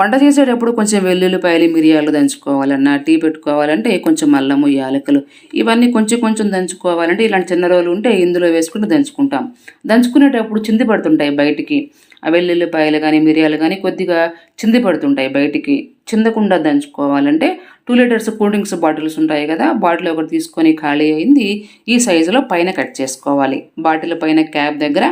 వంట చేసేటప్పుడు కొంచెం వెల్లుల్లిపాయలు, మిరియాలు దంచుకోవాలన్నా, టీ పెట్టుకోవాలంటే కొంచెం అల్లము, యాలకులు ఇవన్నీ కొంచెం కొంచెం దంచుకోవాలంటే ఇలాంటి చిన్న రోలు ఉంటే ఇందులో వేసుకుంటూ దంచుకుంటాం. దంచుకునేటప్పుడు చింది పడుతుంటాయి బయటికి. ఆ వెల్లుల్లిపాయలు కానీ, మిరియాలు కానీ కొద్దిగా చింది పడుతుంటాయి బయటికి. చిందకుండా దంచుకోవాలంటే 2 లీటర్స్ కూల్ డ్రింక్స్ బాటిల్స్ ఉంటాయి కదా, బాటిల్ ఒకటి తీసుకొని ఖాళీ అయింది ఈ సైజులో పైన కట్ చేసుకోవాలి. బాటిల్ పైన క్యాప్ దగ్గర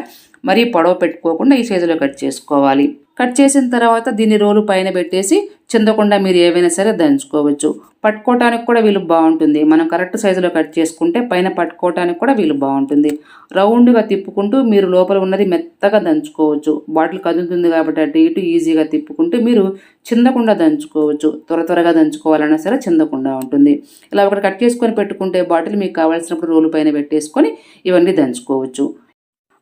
మరీ పొడవు పెట్టుకోకుండా ఈ సైజులో కట్ చేసుకోవాలి. కట్ చేసిన తర్వాత దీన్ని రోలు పైన పెట్టేసి చిందకుండా మీరు ఏవైనా సరే దంచుకోవచ్చు. పట్టుకోవటానికి కూడా వీలు బాగుంటుంది. మనం కరెక్ట్ సైజులో కట్ చేసుకుంటే పైన పట్టుకోవటానికి కూడా వీలు బాగుంటుంది. రౌండ్గా తిప్పుకుంటూ మీరు లోపల ఉన్నది మెత్తగా దంచుకోవచ్చు. బాటిల్ కదులుతుంది కాబట్టి అటు ఇటు ఈజీగా తిప్పుకుంటూ మీరు చిందకుండా దంచుకోవచ్చు. త్వరగా దంచుకోవాలన్నా సరే చిందకుండా ఉంటుంది. ఇలా ఒకటి కట్ చేసుకొని పెట్టుకుంటే బాటిల్ మీకు కావాల్సినప్పుడు రోలు పైన పెట్టేసుకొని ఇవన్నీ దంచుకోవచ్చు.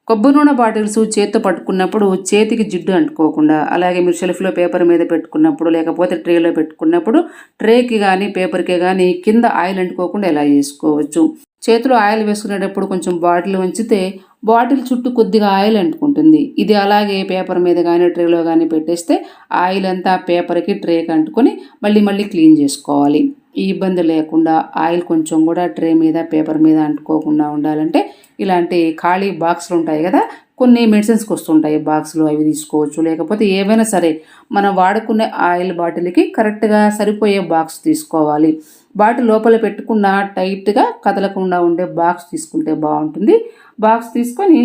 కొబ్బరి నూనె బాటిల్స్ చేత్తో పట్టుకున్నప్పుడు చేతికి జిడ్డు అంటుకోకుండా, అలాగే మీరు షెల్ఫ్లో పేపర్ మీద పెట్టుకున్నప్పుడు లేకపోతే ట్రేలో పెట్టుకున్నప్పుడు ట్రేకి కానీ పేపర్కి కానీ కింద ఆయిల్ అంటుకోకుండా ఎలా చేసుకోవచ్చు. చేతిలో ఆయిల్ వేసుకునేటప్పుడు కొంచెం బాటిల్ ఉంచితే బాటిల్ చుట్టూ కొద్దిగా ఆయిల్ అంటుకుంటుంది. ఇది అలాగే పేపర్ మీద కానీ ట్రేలో కానీ పెట్టేస్తే ఆయిల్ అంతా పేపర్కి ట్రేకి అంటుకొని మళ్ళీ క్లీన్ చేసుకోవాలి. ఈ ఇబ్బంది లేకుండా ఆయిల్ కొంచెం కూడా ట్రే మీద పేపర్ మీద అంటుకోకుండా ఉండాలంటే ఇలాంటి ఖాళీ బాక్సులు ఉంటాయి కదా, కొన్ని మెడిసిన్స్కి వస్తుంటాయి బాక్సులు, అవి తీసుకోవచ్చు. లేకపోతే ఏవైనా సరే మనం వాడుకునే ఆయిల్ బాటిల్కి కరెక్ట్గా సరిపోయే బాక్స్ తీసుకోవాలి. బాటిల్ లోపల పెట్టుకున్న టైట్గా కదలకుండా ఉండే బాక్స్ తీసుకుంటే బాగుంటుంది. బాక్స్ తీసుకొని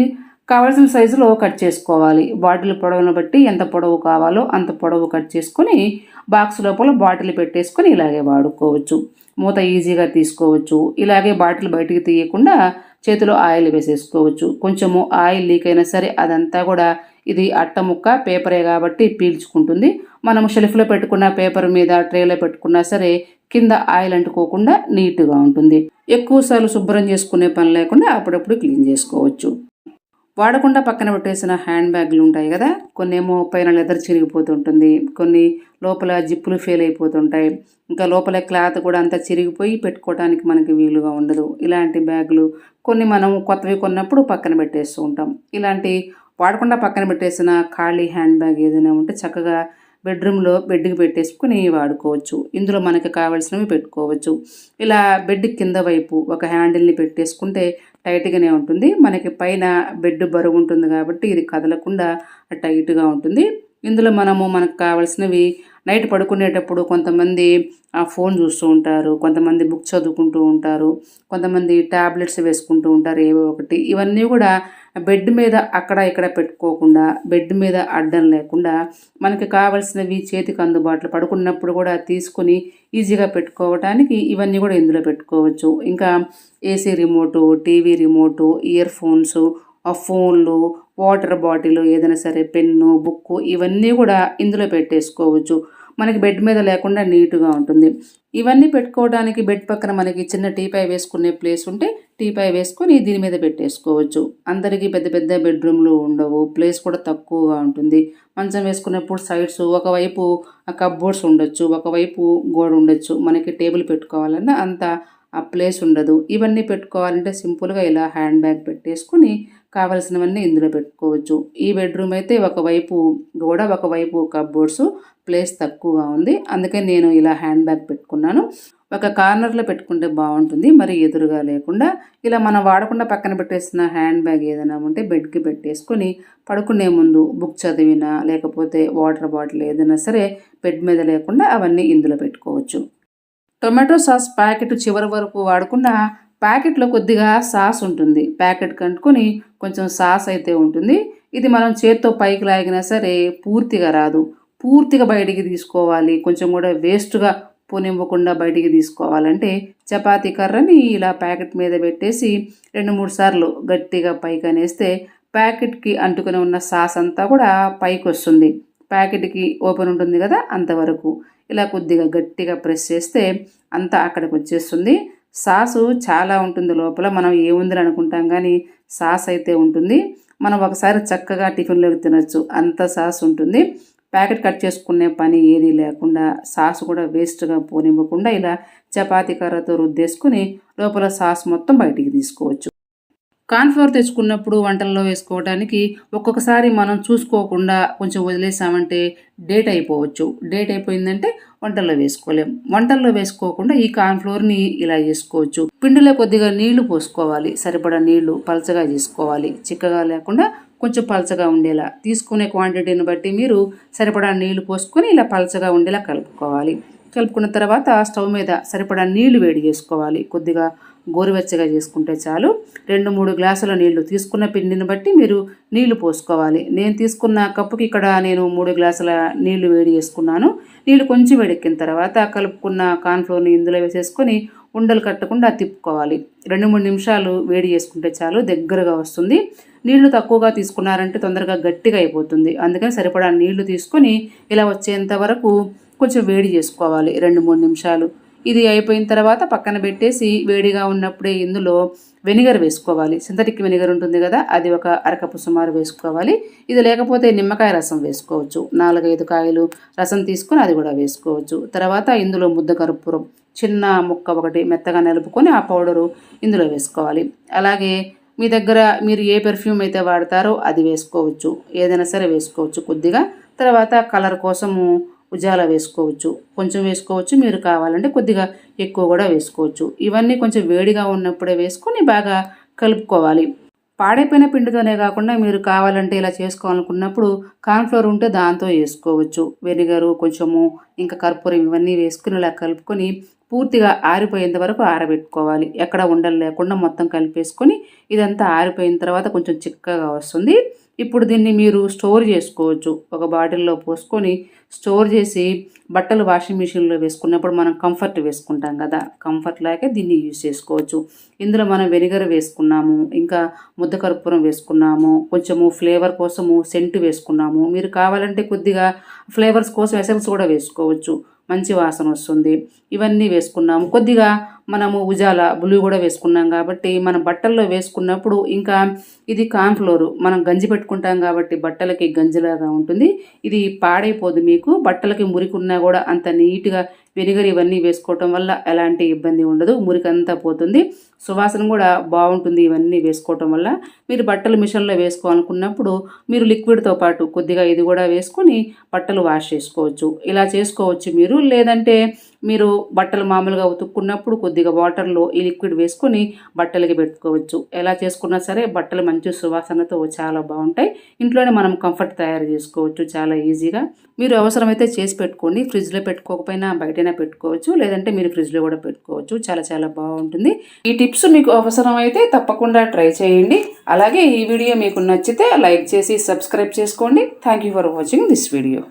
కావాల్సిన సైజులో కట్ చేసుకోవాలి. బాటిల్ పొడవును బట్టి ఎంత పొడవు కావాలో అంత పొడవు కట్ చేసుకొని బాక్స్ లోపల బాటిల్ పెట్టేసుకొని ఇలాగే వాడుకోవచ్చు. మూత ఈజీగా తీసుకోవచ్చు. ఇలాగే బాటిల్ బయటికి తీయకుండా చేతిలో ఆయిల్ వేసేసుకోవచ్చు. కొంచెము ఆయిల్ లీక్ అయినా సరే అదంతా కూడా ఇది అట్ట ముక్క పేపరే కాబట్టి పీల్చుకుంటుంది. మనం షెల్ఫ్లో పెట్టుకున్న పేపర్ మీద ట్రేలో పెట్టుకున్నా సరే కింద ఆయిల్ అంటుకోకుండా నీట్గా ఉంటుంది. ఎక్కువసార్లు శుభ్రం చేసుకునే పని లేకుండా అప్పుడప్పుడు క్లీన్ చేసుకోవచ్చు. వాడకుండా పక్కన పెట్టేసిన హ్యాండ్ బ్యాగ్లు ఉంటాయి కదా, కొన్ని ఏమో పైన లెదర్ చిరిగిపోతుంటుంది, కొన్ని లోపల జిప్పులు ఫెయిల్ అయిపోతుంటాయి, ఇంకా లోపల క్లాత్ కూడా అంతా చిరిగిపోయి పెట్టుకోవడానికి మనకి వీలుగా ఉండదు. ఇలాంటి బ్యాగులు కొన్ని మనం కొత్తవి కొన్నప్పుడు పక్కన పెట్టేస్తూ ఉంటాం. ఇలాంటి వాడకుండా పక్కన పెట్టేసిన ఖాళీ హ్యాండ్ బ్యాగ్ ఏదైనా ఉంటే చక్కగా బెడ్రూమ్లో బెడ్కి పెట్టేసుకుని వాడుకోవచ్చు. ఇందులో మనకి కావాల్సినవి పెట్టుకోవచ్చు. ఇలా బెడ్ కింద వైపు ఒక హ్యాండిల్ని పెట్టేసుకుంటే టైట్గానే ఉంటుంది. మనకి పైన బెడ్ బరువు ఉంటుంది కాబట్టి ఇది కదలకుండా టైట్గా ఉంటుంది. ఇందులో మనకు కావాల్సినవి నైట్ పడుకునేటప్పుడు కొంతమంది ఫోన్ చూస్తూ ఉంటారు, కొంతమంది బుక్ చదువుకుంటూ ఉంటారు, కొంతమంది ట్యాబ్లెట్స్ వేసుకుంటూ ఉంటారు ఏవో ఒకటి. ఇవన్నీ కూడా బెడ్ మీద అక్కడ ఇక్కడ పెట్టుకోకుండా బెడ్ మీద అడ్డం లేకుండా మనకి కావాల్సినవి చేతికి అందుబాటులో పడుకున్నప్పుడు కూడా తీసుకుని ఈజీగా పెట్టుకోవడానికి ఇవన్నీ కూడా ఇందులో పెట్టుకోవచ్చు. ఇంకా AC remote, TV remote, ear phones, ఫోన్లు, వాటర్ బాటిల్, ఏదైనా సరే పెన్ను, బుక్కు ఇవన్నీ కూడా ఇందులో పెట్టేసుకోవచ్చు. మనకి బెడ్ మీద లేకుండా నీట్గా ఉంటుంది. ఇవన్నీ పెట్టుకోవడానికి బెడ్ పక్కన మనకి చిన్న టీపాయ్ వేసుకునే ప్లేస్ ఉంటే టీపాయ్ వేసుకొని దీని మీద పెట్టేసుకోవచ్చు. అందరికీ పెద్ద పెద్ద బెడ్రూమ్లు ఉండవు, ప్లేస్ కూడా తక్కువగా ఉంటుంది. మంచం వేసుకున్నప్పుడు సైడ్స్ ఒకవైపు కప్బోర్డ్స్ ఉండొచ్చు, ఒకవైపు గోడ ఉండొచ్చు. మనకి టేబుల్ పెట్టుకోవాలన్నా అంత ఆ ప్లేస్ ఉండదు. ఇవన్నీ పెట్టుకోవాలంటే సింపుల్గా ఇలా హ్యాండ్ బ్యాగ్ పెట్టేసుకుని కావలసినవన్నీ ఇందులో పెట్టుకోవచ్చు. ఈ బెడ్రూమ్ అయితే ఒకవైపు గోడ, ఒకవైపు కప్బోర్డ్స్, ప్లేస్ తక్కువగా ఉంది. అందుకే నేను ఇలా హ్యాండ్ బ్యాగ్ పెట్టుకున్నాను. ఒక కార్నర్లో పెట్టుకుంటే బాగుంటుంది, మరి ఎదురుగా లేకుండా. ఇలా మనం వాడకుండా పక్కన పెట్టేసిన హ్యాండ్ బ్యాగ్ ఏదైనా ఉంటే బెడ్కి పెట్టేసుకొని పడుకునే ముందు బుక్ చదివినా లేకపోతే వాటర్ బాటిల్ ఏదైనా సరే బెడ్ మీద లేకుండా అవన్నీ ఇందులో పెట్టుకోవచ్చు. టొమాటో సాస్ ప్యాకెట్ చివరి వరకు వాడకుండా ప్యాకెట్లో కొద్దిగా సాస్ ఉంటుంది, ప్యాకెట్ కంటుకొని కొంచెం సాస్ అయితే ఉంటుంది. ఇది మనం చేత్తో పైకి లాగినా సరే పూర్తిగా రాదు, పూర్తిగా బయటికి తీసుకోవాలి. కొంచెం కూడా వేస్ట్గా పోనివ్వకుండా బయటికి తీసుకోవాలంటే చపాతీ కర్రని ఇలా ప్యాకెట్ మీద పెట్టేసి 2-3 సార్లు గట్టిగా పైకి అనేస్తే ప్యాకెట్కి అంటుకుని ఉన్న సాస్ అంతా కూడా పైకి వస్తుంది. ప్యాకెట్కి ఓపెన్ ఉంటుంది కదా అంతవరకు ఇలా కొద్దిగా గట్టిగా ప్రెస్ చేస్తే అంతా అక్కడికి వచ్చేస్తుంది. సాసు చాలా ఉంటుంది లోపల, మనం ఏముందని అనుకుంటాం కానీ సాస్ అయితే ఉంటుంది. మనం ఒకసారి చక్కగా టిఫిన్లోకి తినొచ్చు, అంత సాస్ ఉంటుంది. ప్యాకెట్ కట్ చేసుకునే పని ఏది లేకుండా సాస్ కూడా వేస్ట్గా పోనివ్వకుండా ఇలా చపాతీ కర్రతో రుద్దేసుకుని లోపల సాస్ మొత్తం బయటికి తీసుకోవచ్చు. కార్న్‌ఫ్లోర్ తెచ్చుకున్నప్పుడు వంటల్లో వేసుకోవడానికి ఒక్కొక్కసారి మనం చూసుకోకుండా కొంచెం వదిలేసామంటే డేట్ అయిపోవచ్చు. డేట్ అయిపోయిందంటే వంటల్లో వేసుకోలేం. వంటల్లో వేసుకోకుండా ఈ కార్న్‌ఫ్లోర్‌ని ఇలా చేసుకోవచ్చు. పిండిలో కొద్దిగా నీళ్లు పోసుకోవాలి. సరిపడా నీళ్లు పలచగా చేసుకోవాలి. చిక్కగా లేకుండా కొంచెం పలచగా ఉండేలా తీసుకునే క్వాంటిటీని బట్టి మీరు సరిపడా నీళ్లు పోసుకొని ఇలా పలచగా ఉండేలా కలుపుకోవాలి. కలుపుకున్న తర్వాత స్టవ్ మీద సరిపడా నీళ్లు వేడి చేసుకోవాలి. కొద్దిగా గోరువెచ్చగా చేసుకుంటే చాలు. 2-3 గ్లాసుల నీళ్లు తీసుకున్న పిండిని బట్టి మీరు నీళ్లు పోసుకోవాలి. నేను తీసుకున్న కప్పుకి ఇక్కడ నేను 3 గ్లాసుల నీళ్లు వేడి చేసుకున్నాను. నీళ్లు కొంచెం వేడెక్కిన తర్వాత కలుపుకున్న కార్న్‌ఫ్లోర్‌ని ఇందులో వేసేసుకొని ఉండలు కట్టకుండా తిప్పుకోవాలి. 2-3 నిమిషాలు వేడి చేసుకుంటే చాలు, దగ్గరగా వస్తుంది. నీళ్లు తక్కువగా తీసుకున్నారంటే తొందరగా గట్టిగా అయిపోతుంది. అందుకని సరిపడా నీళ్లు తీసుకొని ఇలా వచ్చేంత వరకు కొంచెం వేడి చేసుకోవాలి 2-3 నిమిషాలు. ఇది అయిపోయిన తర్వాత పక్కన పెట్టేసి వేడిగా ఉన్నప్పుడే ఇందులో వెనిగర్ వేసుకోవాలి. సింథటిక్ వెనిగర్ ఉంటుంది కదా, అది ఒక అరకప్పు సుమారు వేసుకోవాలి. ఇది లేకపోతే నిమ్మకాయ రసం వేసుకోవచ్చు. 4-5 కాయలు రసం తీసుకొని అది కూడా వేసుకోవచ్చు. తర్వాత ఇందులో ముద్ద కర్పూరం చిన్న ముక్క ఒకటి మెత్తగా నలుపుకొని ఆ పౌడరు ఇందులో వేసుకోవాలి. అలాగే మీ దగ్గర మీరు ఏ పెర్ఫ్యూమ్ అయితే వాడతారో అది వేసుకోవచ్చు. ఏదైనా సరే వేసుకోవచ్చు కొద్దిగా. తర్వాత కలర్ కోసము ఉజాలా వేసుకోవచ్చు. కొంచెం వేసుకోవచ్చు, మీరు కావాలంటే కొద్దిగా ఎక్కువ కూడా వేసుకోవచ్చు. ఇవన్నీ కొంచెం వేడిగా ఉన్నప్పుడే వేసుకొని బాగా కలుపుకోవాలి. పాడైపోయిన పిండితోనే కాకుండా మీరు కావాలంటే ఇలా చేసుకోవాలనుకున్నప్పుడు కార్న్‌ఫ్లోర్ ఉంటే దాంతో వేసుకోవచ్చు. వెనిగరు కొంచెము ఇంకా కర్పూరం ఇవన్నీ వేసుకుని ఇలా కలుపుకొని పూర్తిగా ఆరిపోయేంత వరకు ఆరబెట్టుకోవాలి. ఎక్కడ ఉండలు లేకుండా మొత్తం కలిపేసుకొని ఇదంతా ఆరిపోయిన తర్వాత కొంచెం చిక్కగా వస్తుంది. ఇప్పుడు దీన్ని మీరు స్టోర్ చేసుకోవచ్చు. ఒక బాటిల్లో పోసుకొని స్టోర్ చేసి బట్టలు వాషింగ్ మిషన్లో వేసుకున్నప్పుడు మనం కంఫర్ట్ వేసుకుంటాం కదా, కంఫర్ట్ లాగే దీన్ని యూజ్ చేసుకోవచ్చు. ఇందులో మనం వెనిగర్ వేసుకున్నాము, ఇంకా ముద్ద కర్పూరం వేసుకున్నాము, కొంచెము ఫ్లేవర్ కోసము సెంటు వేసుకున్నాము. మీరు కావాలంటే కొద్దిగా ఫ్లేవర్స్ కోసం ఎసెన్స్ కూడా వేసుకోవచ్చు, మంచి వాసన వస్తుంది. ఇవన్నీ వేసుకున్నాము. కొద్దిగా మనము ఉజాలా బ్లూ కూడా వేసుకున్నాం కాబట్టి మన బట్టల్లో వేసుకున్నప్పుడు ఇంకా ఇది కార్న్‌ఫ్లోర్ మనం గంజి పెట్టుకుంటాం కాబట్టి బట్టలకి గంజిలాగా ఉంటుంది. ఇది పాడైపోదు. మీకు బట్టలకి మురికున్నా కూడా అంత నీట్గా వెనిగర్ ఇవన్నీ వేసుకోవటం వల్ల ఎలాంటి ఇబ్బంది ఉండదు. మురికంతా పోతుంది, సువాసన కూడా బాగుంటుంది. ఇవన్నీ వేసుకోవటం వల్ల మీరు బట్టలు మిషన్లో వేసుకోవాలనుకున్నప్పుడు మీరు లిక్విడ్తో పాటు కొద్దిగా ఇది కూడా వేసుకొని బట్టలు వాష్ చేసుకోవచ్చు. ఇలా చేసుకోవచ్చు మీరు. లేదంటే మీరు బట్టలు మామూలుగా ఉతుక్కున్నప్పుడు కొద్దిగా వాటర్లో ఈ లిక్విడ్ వేసుకొని బట్టలకి పెట్టుకోవచ్చు. ఎలా చేసుకున్నా సరే బట్టలు మంచి సువాసనతో చాలా బాగుంటాయి. ఇంట్లోనే మనం కంఫర్ట్ తయారు చేసుకోవచ్చు చాలా ఈజీగా. మీరు అవసరమైతే చేసి పెట్టుకోండి. ఫ్రిడ్జ్లో పెట్టుకోకపోయినా బయటైనా పెట్టుకోవచ్చు, లేదంటే మీరు ఫ్రిడ్జ్లో కూడా పెట్టుకోవచ్చు. చాలా చాలా బాగుంటుంది. ఈ టిప్స్ మీకు అవసరమైతే తప్పకుండా ట్రై చేయండి. అలాగే ఈ వీడియో మీకు నచ్చితే లైక్ చేసి సబ్స్క్రైబ్ చేసుకోండి. Thank you for watching this video.